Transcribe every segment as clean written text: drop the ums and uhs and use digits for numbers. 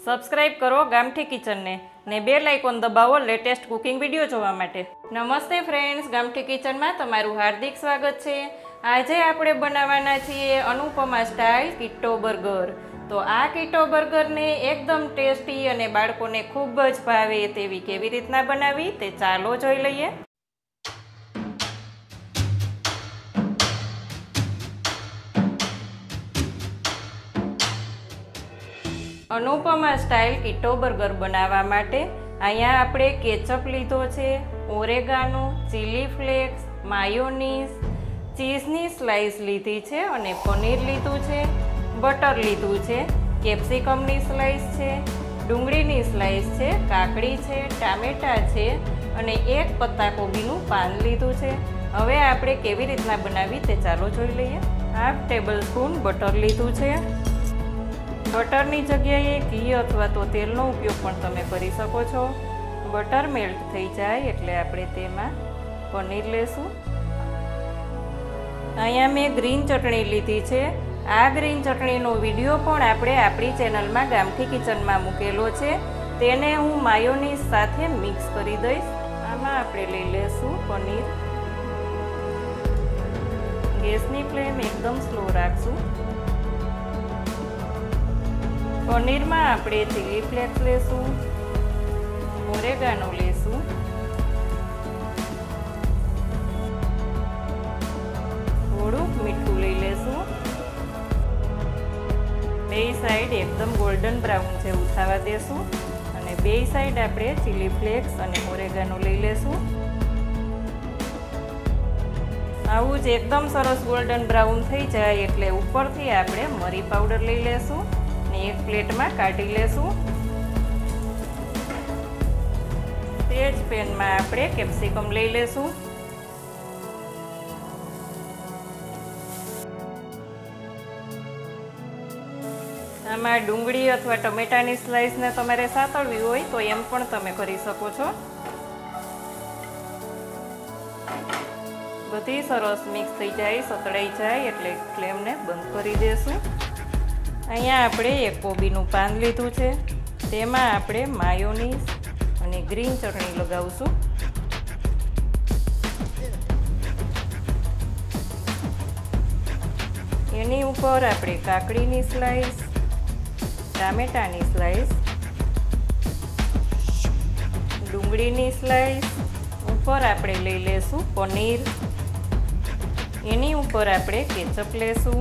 Subscribe કરો ગામઠી કિચનને ને બેલ આઇકોન દબાવો લેટેસ્ટ કુકિંગ વિડીયો જોવા માટે। નમસ્તે ફ્રેન્ડ્સ, ગામઠી કિચનમાં તમારું હાર્દિક સ્વાગત છે। આજે આપણે બનાવવાના છીએ અનુપમા સ્ટાઇલ કીટો બર્ગર। તો આ કીટો બર્ગરને એકદમ ટેસ્ટી અને બાળકોને ખૂબ જ ભાવે તેવી કેવી રીતના બનાવી તે ચાલો જોઈ લઈએ। અનુપમા સ્ટાઇલ કીટો બર્ગર બનાવવા માટે અહીંયા આપણે કેચઅપ લીધો છે, ઓરેગાનો, ચીલી ફ્લેક્સ, માયોનીઝ, ચીઝની સ્લાઇસ લીધી છે અને પનીર લીધું છે, બટર લીધું છે, કેપ્સિકમની સ્લાઇસ છે, ડુંગળીની સ્લાઇસ છે, કાકડી છે, ટામેટાં છે અને એક પત્તાકોબીનું પાન લીધું છે। હવે આપણે કેવી રીતના બનાવી તે ચાલો જોઈ લઈએ। 1/2 ટેબલ સ્પૂન બટર લીધું છે। બટરની જગ્યાએ ઘી અથવા તો તેલનો ઉપયોગ પણ તમે કરી શકો છો। બટર મેલ્ટ થઈ જાય એટલે આપણે તેમાં પનીર લેશું। અહીંયા મેં ગ્રીન ચટણી લીધી છે। આ ગ્રીન ચટણીનો વિડીયો પણ આપણે આપણી ચેનલમાં ગામઠી કિચનમાં મૂકેલો છે, તેને હું માયોનીઝ સાથે મિક્સ કરી દઈશ। આમાં આપણે લઈ લેશું પનીર। ગેસની ફ્લેમ એકદમ સ્લો રાખશું। પનીરમાં આપણે ચીલી ફ્લેક્સ લેશું, ઓરેગાનો લેશું, થોડુંક મીઠું લઈ લેશું। બે સાઈડ એકદમ ગોલ્ડન બ્રાઉન જેવું થવા દેશું અને બે સાઈડ આપણે ચીલી ફ્લેક્સ અને ઓરેગાનો લઈ લેશું। આવું જ એકદમ સરસ ગોલ્ડન બ્રાઉન થઈ જાય એટલે ઉપરથી આપણે મરી પાવડર લઈ લેશું, એક પ્લેટમાં કાઢી લેશું। તે જ પેનમાં આપણે કેપ્સિકમ લઈ લેશું। આમાં ડુંગળી અથવા ટમેટાની સ્લાઇસને તમારે સાતળવી હોય તો એમ પણ તમે કરી શકો છો। બધી સરસ મિક્સ થઈ જાય, સતળાઈ જાય એટલે ફ્લેમને બંધ કરી દેશું। અહીંયા આપણે એક કોબીનું પાન લીધું છે, તેમાં આપણે માયોનીઝ અને ગ્રીન ચટણી લગાવશું। એની ઉપર આપણે કાકડીની સ્લાઇસ, ટામેટાની સ્લાઇસ, ડુંગળીની સ્લાઇસ, ઉપર આપણે લઈ લેશું પનીર, એની ઉપર આપણે કેચઅપ લેશું,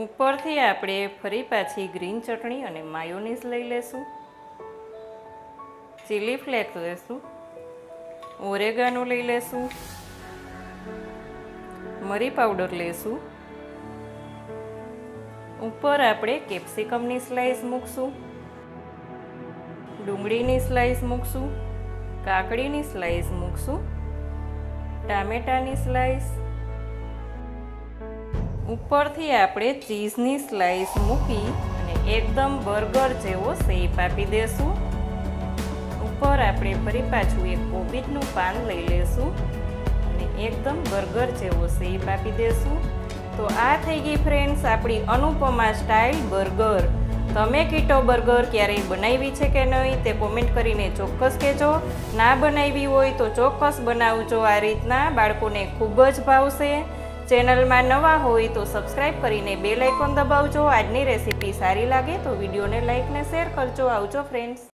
ઉપરથી આપણે ફરી પાછી ગ્રીન ચટણી અને માયોનીઝ લઈ લેશું, ચીલી ફ્લેક્સ લેશું, ઓરેગાનો લઈ લેશું, મરી પાવડર લેશું, ઉપર આપણે કેપ્સિકમની સ્લાઇસ મૂકશું, ડુંગળીની સ્લાઇસ મૂકશું, કાકડીની સ્લાઇસ મૂકશું, ટામેટાની સ્લાઇસ, ઉપરથી આપણે ચીઝની સ્લાઇસ મૂકી અને એકદમ બર્ગર જેવો શેપ આપી દેશું। ઉપર આપણે ફરી પાછું એક કોબીજનું પાન લઈ લેશું અને એકદમ બર્ગર જેવો શેપ આપી દેશું। તો આ થઈ ગઈ ફ્રેન્ડ્સ આપણી અનુપમા સ્ટાઇલ બર્ગર। તમે કીટો બર્ગર ક્યારેય બનાવી છે કે નહીં તે કોમેન્ટ કરીને ચોક્કસ કહેજો। ના બનાવી હોય તો ચોક્કસ બનાવજો, આ રીતના બાળકોને ખૂબ જ ભાવશે। ચેનલમાં નવા હોય તો સબસ્ક્રાઇબ કરીને બેલ આઇકોન દબાવજો। આજની રેસીપી સારી લાગે તો વિડીયોને લાઇક ને શેર કરજો। આવજો ફ્રેન્ડ્સ।